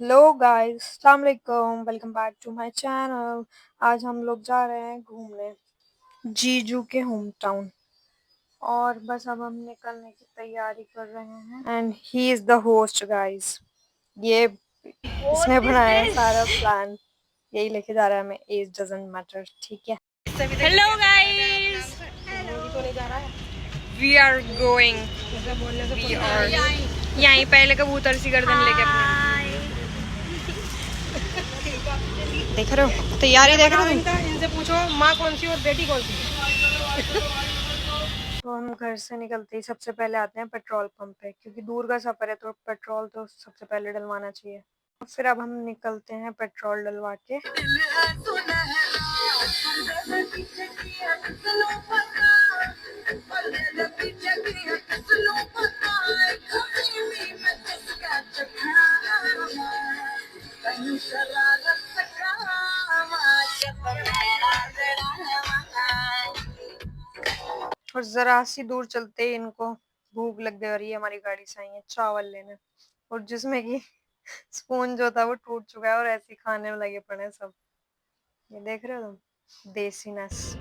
Hello guys, अस्सलाम वालेकुम, welcome back to my channel. आज हम लोग जा रहे हैं घूमने जीजू के होम टाउन और बस अब हम निकलने की तैयारी कर रहे हैं and he is the host guys. ये इसने बनाया है सारा प्लान, यही लेके जा रहा है हमें। एज डजंट मैटर, ठीक है। Hello guys, we are going, we are यहीं पहले कबूतर सी गर्दन लेके अपने देख रहे हो, तैयारी देख रहे हो तुम? इनसे पूछो माँ कौन सी और बेटी कौन सी। तो हम घर से निकलते ही सबसे पहले आते हैं पेट्रोल पंप पे, क्योंकि दूर का सफर है तो पेट्रोल तो सबसे पहले डलवाना चाहिए। फिर अब हम निकलते हैं पेट्रोल डलवा के। और जरा सी दूर चलते ही इनको भूख लग गई और ये हमारी गाड़ी से आई है चावल लेने, और जिसमें कि स्पून जो था वो टूट चुका है और ऐसे ही खाने में लगे पड़े हैं सब। ये देख रहे हो तुम, देसीनेस।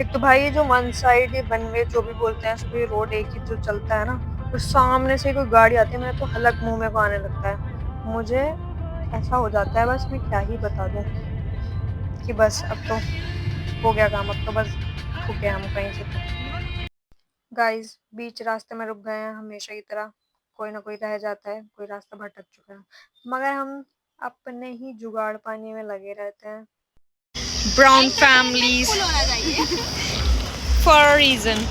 एक तो भाई ये जो वन साइड ये वन वे जो भी बोलते हैं इसको, ये रोड एक ही जो चलता है ना, और सामने से कोई गाड़ी आती है मेरे तो हलक मुंह में को आने लगता है। मुझे ऐसा हो जाता है, बस मैं क्या ही बता दूं कि बस अब तो हो गया काम, अब तो बस ठुके हम कहीं से तो। गाइस बीच रास्ते में रुक गए हैं, हमेशा की तरह कोई ना कोई रह जाता है, कोई रास्ता भटक चुका है, मगर हम अपने ही जुगाड़ पाने में लगे रहते हैं। Brown families for a reason.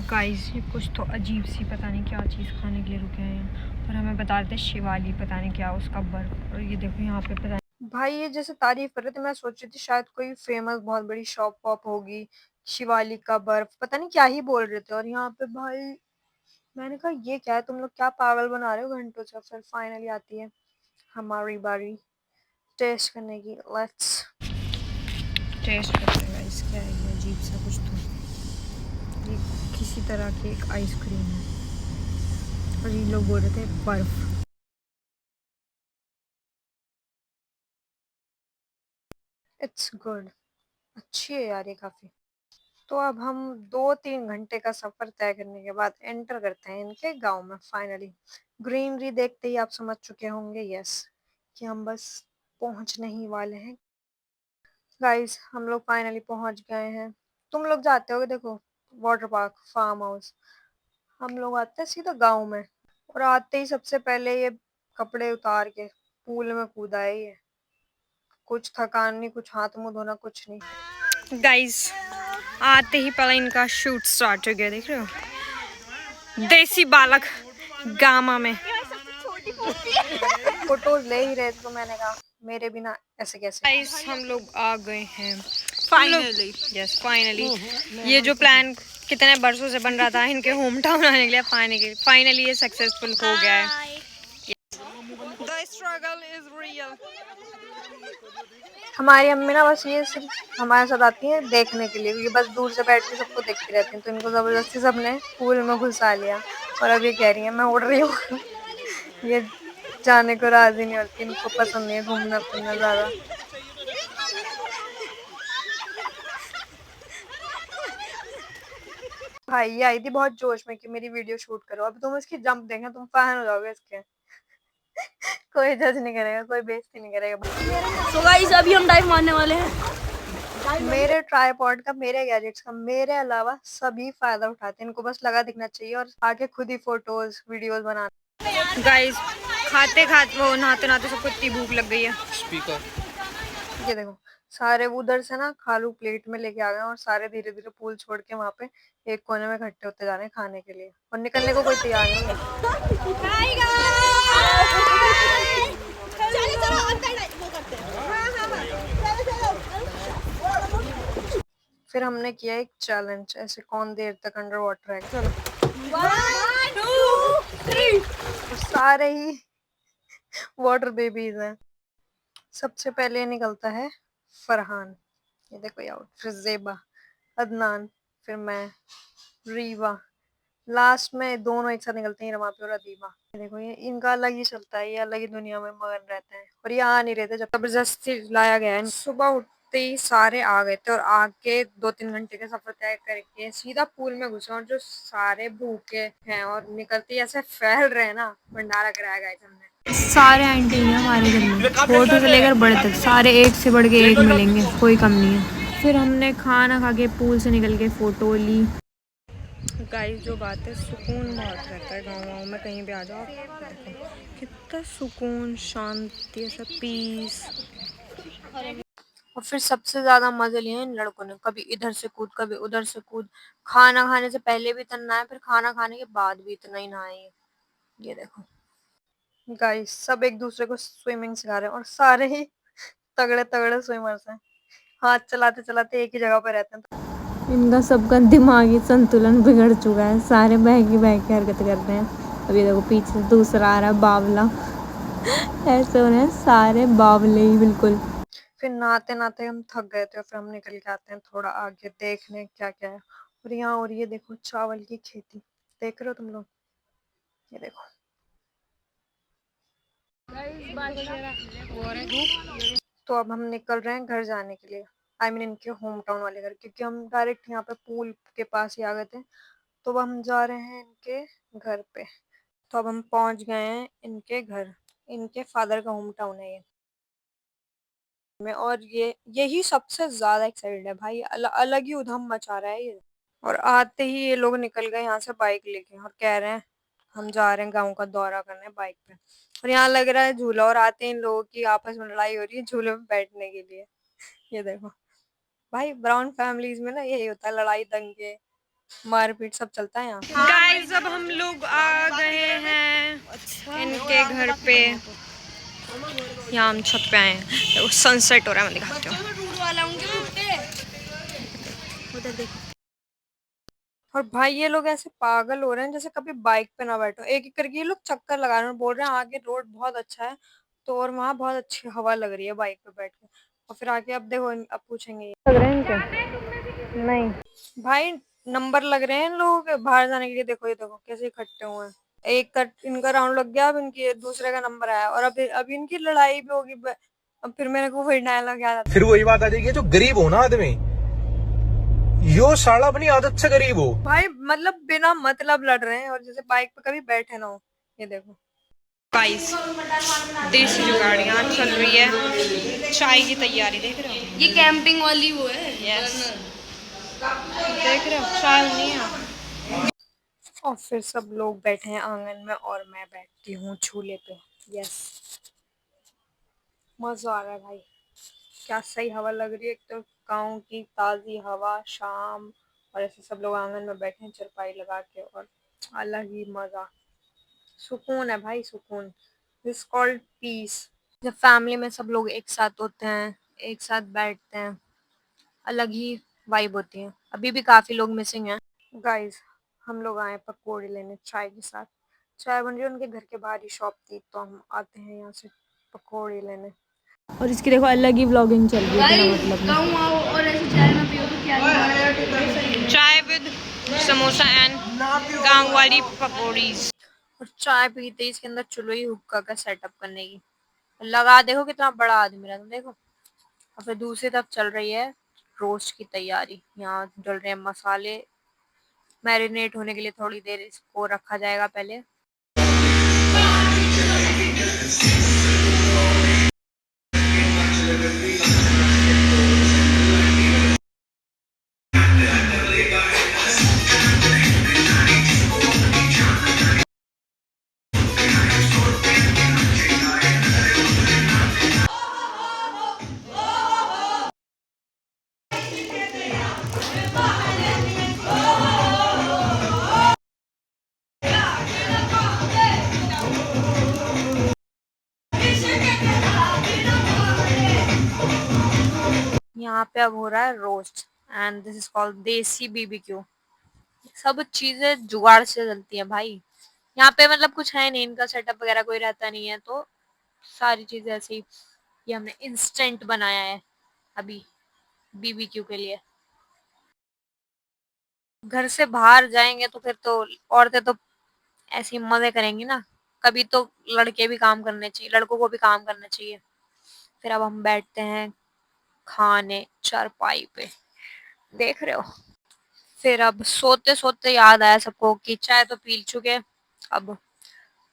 Guys ये कुछ तो अजीब सी पता नहीं क्या चीज़ खाने के लिए रुके हैं और हमें बता रहे थे शिवाली पता नहीं क्या उसका बर्फ, और ये देखो यहाँ पे पता नहीं भाई ये जैसे तारीफ कर रहे थे, मैं सोच रही थी शायद कोई फेमस बहुत बड़ी शॉप वॉप होगी, शिवाली का बर्फ पता नहीं क्या ही बोल रहे थे। और यहाँ पे भाई मैंने कहा ये क्या है, तुम लोग क्या पागल बना रहे हो घंटों से। फिर फाइनली आती है हमारी बारी टेस्ट करने की। लेट्स टेस्ट करते हैं गाइस, क्या है ये अजीब सा कुछ तो, ये किसी तरह की एक आइसक्रीम है और ये लोग बोल रहे थे बर्फ। इट्स गुड, अच्छी है यार ये काफी। तो अब हम 2-3 घंटे का सफर तय करने के बाद एंटर करते हैं इनके गांव में फाइनली। ग्रीनरी देखते ही आप समझ चुके होंगे यस कि हम बस पहुंचने ही वाले हैं। गाइस हम लोग फाइनली पहुंच गए हैं। तुम लोग जाते होगे देखो वाटर पार्क, फार्म हाउस, हम लोग आते हैं सीधा गांव में। और आते ही सबसे पहले ये कपड़े उतार के पूल में कूदा है ये। कुछ थकान नहीं, कुछ हाथ मुंह धोना, कुछ नहीं। गाइस आते ही पहले इनका शूट स्टार्ट हो गया, देख रहे हो, देसी बालक गामा में फोटोज ले ही रहे थे तो मैंने कहा मेरे बिना ऐसे कैसे। गाइस हम लोग आ गए हैं फाइनली। यस फाइनली, ये जो प्लान कितने बरसों से बन रहा था इनके होम टाउन आने के लिए, फाइनली ये सक्सेसफुल हो गया है। The struggle is real. हमारी अम्मी ना बस ये सिर्फ हमारे साथ आती हैं देखने के लिए, ये बस दूर से बैठ के सबको देखती रहती हैं, तो इनको जबरदस्ती सबने पूल में घुसा लिया और अब ये कह रही है मैं उड़ रही हूँ। ये जाने को राजी नहीं होती, इनको पसंद नहीं है घूमना फिरना ज्यादा। भाई ये आई थी बहुत जोश में कि मेरी वीडियो शूट करो, अब तुम इसकी जंप देखें तुम फैन हो जाओगे इसके। कोई जज नहीं करेगा, कोई बेइज्जती नहीं करेगा। तो गाइस अभी हम डाइव मारने वाले हैं। मेरे ट्राइपॉड का, मेरे गैजेट्स का, मेरे अलावा सभी फायदा उठाते हैं, इनको बस लगा दिखना चाहिए और आके खुद ही फोटोज वीडियोस बनाना। गाइस खाते खाते वो नहाते नहाते सबको इतनी भूख लग गई है। स्पीकर ये देखो, सारे उधर से ना खालू प्लेट में लेके आ गए और सारे धीरे धीरे पूल छोड़ के वहां पे एक कोने में इकट्ठे होते जा रहे हैं खाने के लिए, और निकलने को कोई तैयार नहीं है। फिर हमने किया एक चैलेंज, ऐसे कौन देर तक अंडर वाटर है। चलो 1 2 3। तो सारे ही वाटर बेबीज हैं। सबसे पहले निकलता है फरहान, ये देखो ये आउट, फिर जेबा, अदनान, फिर मैं, रीवा, लास्ट में दोनों एक साथ निकलते हैं, रमा पे और अदीबा। ये देखो, ये इनका अलग ही चलता है, ये अलग ही दुनिया में मगन रहते हैं और ये आ नहीं रहते, जब जबरदस्ती लाया गया है। सुबह उठते ही सारे आ गए थे और आके 2-3 घंटे का सफर तय करके सीधा पूल में घुसे, और जो सारे भूखे हैं और निकलते ही ऐसे फैल रहे हैं ना, भंडारा कराया गया हमने। सारे आंटी हैं हमारे घर में, छोटू से लेकर बड़े तक, सारे एक से बढ़ के एक मिलेंगे, कोई कम नहीं है। फिर हमने खाना खा के पूल से निकल के फोटो ली। गाइस, जो बात है, सुकून बहुत रहता है गाँव में, कहीं भी आ जाओ देखो कितना सुकून, शांति, ऐसा पीस। और फिर सबसे ज्यादा मजे लिए इन लड़कों ने, कभी इधर से कूद कभी उधर से कूद। खाना खाने से पहले भी इतना है, फिर खाना खाने के बाद भी इतना ही नहाए ये देखो। गाइस, सब एक दूसरे को स्विमिंग सिखा रहे हैं और सारे ही तगड़े तगड़े स्विमर्स हैं, हाथ चलाते चलाते एक ही जगह पे रहते हैं। इनका सबका दिमागी संतुलन बिगड़ चुका है, सारे बह के हरकत कर रहे हैं। अभी देखो पीछे से दूसरा आ रहा है, बावला। ऐसे हो रहे हैं सारे बावले ही बिल्कुल। फिर नहाते नहाते हम थक गए थे और फिर हम निकल के आते हैं थोड़ा आगे देखने क्या क्या है। और यहाँ हो रही है, देखो, चावल की खेती, देख रहे हो तुम लोग, ये देखो। तो अब हम निकल रहे हैं घर जाने के लिए, आई मीन इनके होम टाउन वाले घर, क्योंकि हम डायरेक्ट यहाँ पे पूल के पास ही आ गए थे। तो अब हम जा रहे हैं इनके घर पे। तो अब हम पहुंच गए हैं इनके घर, इनके फादर का होम टाउन है ये में। और ये यही सबसे ज्यादा एक्साइटेड है भाई, अलग ही उधम मचा रहा है ये। और आते ही ये लोग निकल गए यहाँ से बाइक लेके और कह रहे हैं हम जा रहे हैं गांव का दौरा करने बाइक पे। और यहाँ लग रहा है झूला, और आते ही इन लोगों की आपस में लड़ाई हो रही है झूले में बैठने के लिए। ये देखो भाई, ब्राउन फैमिलीज में ना यही होता है, लड़ाई दंगे मारपीट सब चलता है यहाँ। गाइस, अब हम लोग आ गए हैं इनके घर पे। यहाँ हम छत पे आए हैं, सनसेट हो रहा है, मैं दिखाती हूँ। उधर देखो। और भाई ये लोग ऐसे पागल हो रहे हैं जैसे कभी बाइक पे ना बैठो, एक एक करके ये लोग चक्कर लगा रहे हैं और बोल रहे हैं आगे रोड बहुत अच्छा है, तो और वहाँ बहुत अच्छी हवा लग रही है बाइक पे बैठ के। और फिर आके अब देखो, अब पूछेंगे लग रहे हैं इनके नहीं भाई, नंबर लग रहे हैं इन लोगों के बाहर जाने के लिए। देखो ये देखो कैसे इकट्ठे हुए हैं, एक का इनका राउंड लग गया, अब इनकी दूसरे का नंबर आया और अब इनकी लड़ाई भी होगी। अब फिर मेरे को वही डायलॉग याद आता है, फिर वही बात आ जाएगी, जो गरीब हो ना आदमी, यो साला अपनी आदत से गरीब हो भाई, मतलब बिना मतलब लड़ रहे हैं और जैसे बाइक पे कभी बैठे ना हो। ये देखो गाइस, देसी जुगाड़ियाँ चल रही है, चाय की तैयारी देख रहे हो, ये कैंपिंग वाली वो है। यस, देख रहे हो चाय नहीं है। और फिर सब लोग बैठे हैं आंगन में और मैं बैठती हूँ झूले पे। यस, मजा आ रहा है भाई, क्या सही हवा लग रही है, एक तो गाँव की ताज़ी हवा शाम, और ऐसे सब लोग आंगन में बैठे हैं चारपाई लगा के, और अलग ही मज़ा, सुकून है भाई, सुकून। This called peace. जब फैमिली में सब लोग एक साथ होते हैं, एक साथ बैठते हैं, अलग ही वाइब होती है। अभी भी काफ़ी लोग मिसिंग हैं। गाइस, हम लोग आए पकौड़े लेने चाय के साथ, चाय बन रही है, उनके घर के बाहर ही शॉप थी, तो हम आते हैं यहाँ से पकौड़े लेने। और इसकी देखो अलग ही व्लॉगिंग चल रही है बिना मतलब गाँव आओ और ऐसे चाय ना पियो तो क्या ही। चाय विद समोसा एंड गांव वाली पकौड़ीज। और चाय पीते ही इसके अंदर चुलो ही हुक्का का सेटअप करने की लगा, देखो कितना बड़ा आदमी रहता देखो। और फिर दूसरी तरफ चल रही है रोस्ट की तैयारी, यहाँ डल रहे हैं मसाले, मैरिनेट होने के लिए थोड़ी देर इसको रखा जाएगा पहले। यहाँ पे अब हो रहा है roast, and this is called देसी बीबीक्यू। सब चीजें जुगाड़ से चलती है भाई यहाँ पे, मतलब कुछ है नहीं, इनका सेटअप वगैरह कोई रहता नहीं है, तो सारी चीजें ऐसे ही, ये हमने इंस्टेंट बनाया है अभी बीबीक्यू के लिए। घर से बाहर जाएंगे तो फिर तो औरतें तो ऐसे ही मजे करेंगी ना। कभी तो लड़के भी काम करने चाहिए, लड़कों को भी काम करना चाहिए। फिर अब हम बैठते हैं खाने चारपाई पे, देख रहे हो। फिर अब सोते सोते याद आया सबको कि चाय तो पी चुके, अब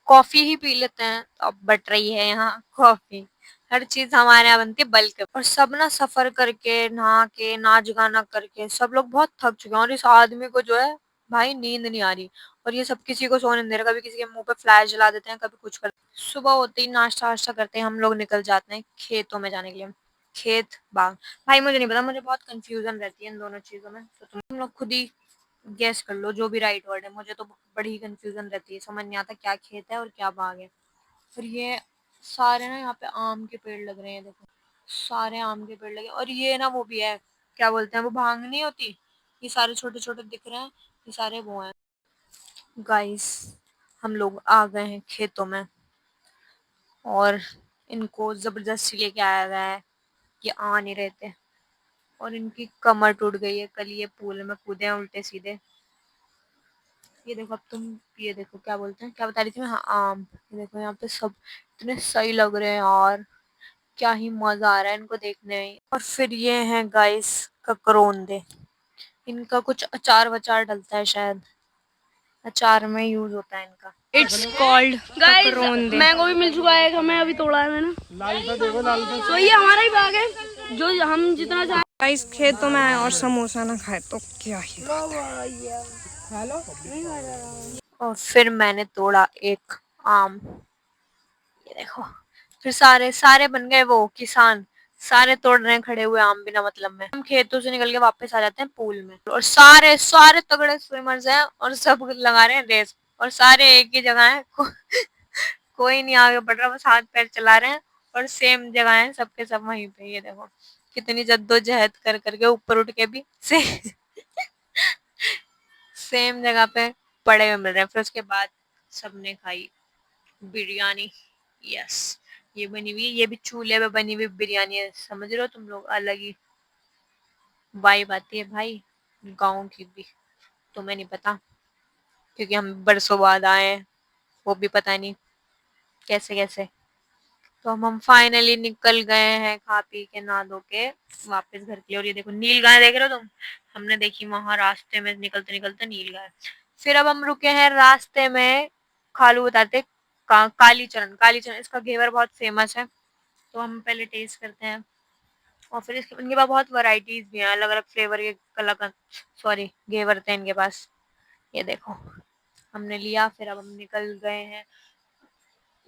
कॉफी ही पी लेते हैं। तो अब बट रही है यहाँ कॉफी। हर चीज हमारे यहाँ बनती है बल्क। और सब ना सफर करके नहा के नाच गाना करके सब लोग बहुत थक चुके हैं, और इस आदमी को जो है भाई नींद नहीं आ रही। और ये सब किसी को सोने नहीं दे रहा, कभी किसी के मुंह पे फ्लैश जला देते हैं, कभी कुछ कर। सुबह होते ही नाश्ता वाश्ता करते हैं, हम लोग निकल जाते हैं खेतों में जाने के लिए। खेत बाग, भाई मुझे नहीं पता, मुझे बहुत कंफ्यूजन रहती है इन दोनों चीजों में, तो तुम लोग खुद ही गेस कर लो जो भी राइट वर्ड है। मुझे तो बड़ी कंफ्यूजन रहती है, समझ नहीं आता क्या खेत है और क्या बाग है। फिर ये सारे ना यहाँ पे आम के पेड़ लग रहे हैं, देखो सारे आम के पेड़ लगे। और ये ना वो भी है, क्या बोलते हैं वो, भांग नहीं होती, ये सारे छोटे छोटे दिख रहे हैं, ये सारे वो हैं। गाइस हम लोग आ गए हैं खेतों में, और इनको जबरदस्ती लेके आया गया है, ये आ नहीं रहे थे। और इनकी कमर टूट गई है, कल ये पूल में कूदे हैं उल्टे सीधे। ये देखो, अब तुम ये देखो, क्या बोलते हैं, क्या बता रही थी मैं, हाँ आम। ये देखो यहाँ पे सब इतने सही लग रहे हैं यार, क्या ही मजा आ रहा है इनको देखने में। और फिर ये हैं गाइस ककरोंदे, इनका कुछ अचार वचार डलता है शायद, अचार में यूज होता है इनका। इट्स कॉल्ड गाइस, मैंगो भी मिल चुका है, हमें अभी तोड़ा है मैंने। तो ये हमारा ही बाग है, जो हम जितना चाहे। गाइस खेतों में आए और समोसा ना खाए तो क्या ही। और फिर मैंने तोड़ा एक आम, ये देखो। फिर सारे सारे बन गए वो किसान, सारे तोड़ रहे हैं खड़े हुए आम बिना मतलब में। हम खेतों से निकल के वापस आ जाते हैं पूल में, और सारे सारे तगड़े स्विमर्स हैं और सब लगा रहे हैं रेस। और सारे एक ही जगह है कोई नहीं आगे बढ़ रहा, बस हाथ पैर चला रहे हैं, और सेम जगह है सबके सब वहीं पे। ये देखो कितनी जद्दोजहद कर करके ऊपर उठ के भी से सेम जगह पे पड़े हुए मिल रहे हैं। फिर उसके बाद सबने खाई बिरयानी। यस, ये बनी हुई, ये भी चूल्हे पे बनी हुई बिरयानी है, समझ रहे हो तुम लोग, अलग ही वाइब आती है भाई गाँव की भी। तुम्हें नहीं पता क्योंकि हम बरसों बाद आए हैं, वो भी पता नहीं कैसे कैसे। तो हम फाइनली निकल गए हैं खा पी के नहा धो के वापस घर के लिए। और ये देखो नील गाय देख रहे हो तुम, हमने देखी वहां रास्ते में निकलते निकलते नील गाय। फिर अब हम रुके हैं रास्ते में, खालू बताते काली चरण, काली चरण इसका घेवर बहुत फेमस है, तो हम पहले टेस्ट करते हैं। और फिर इसके इनके पास बहुत वैरायटीज भी हैं, अलग अलग फ्लेवर के कलाकंद, सॉरी घेवर थे इनके पास। ये देखो हमने लिया, फिर अब हम निकल गए हैं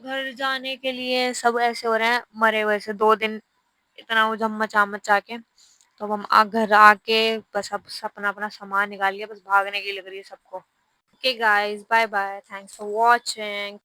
घर जाने के लिए। सब ऐसे हो रहे हैं मरे हुए से, 2 दिन इतना उधम मचा मचा के। तो अब हम घर आके बस अब अपना अपना सामान निकाल लिया, बस भागने की लग रही है सबको। Okay guys, bye bye, thanks for watching.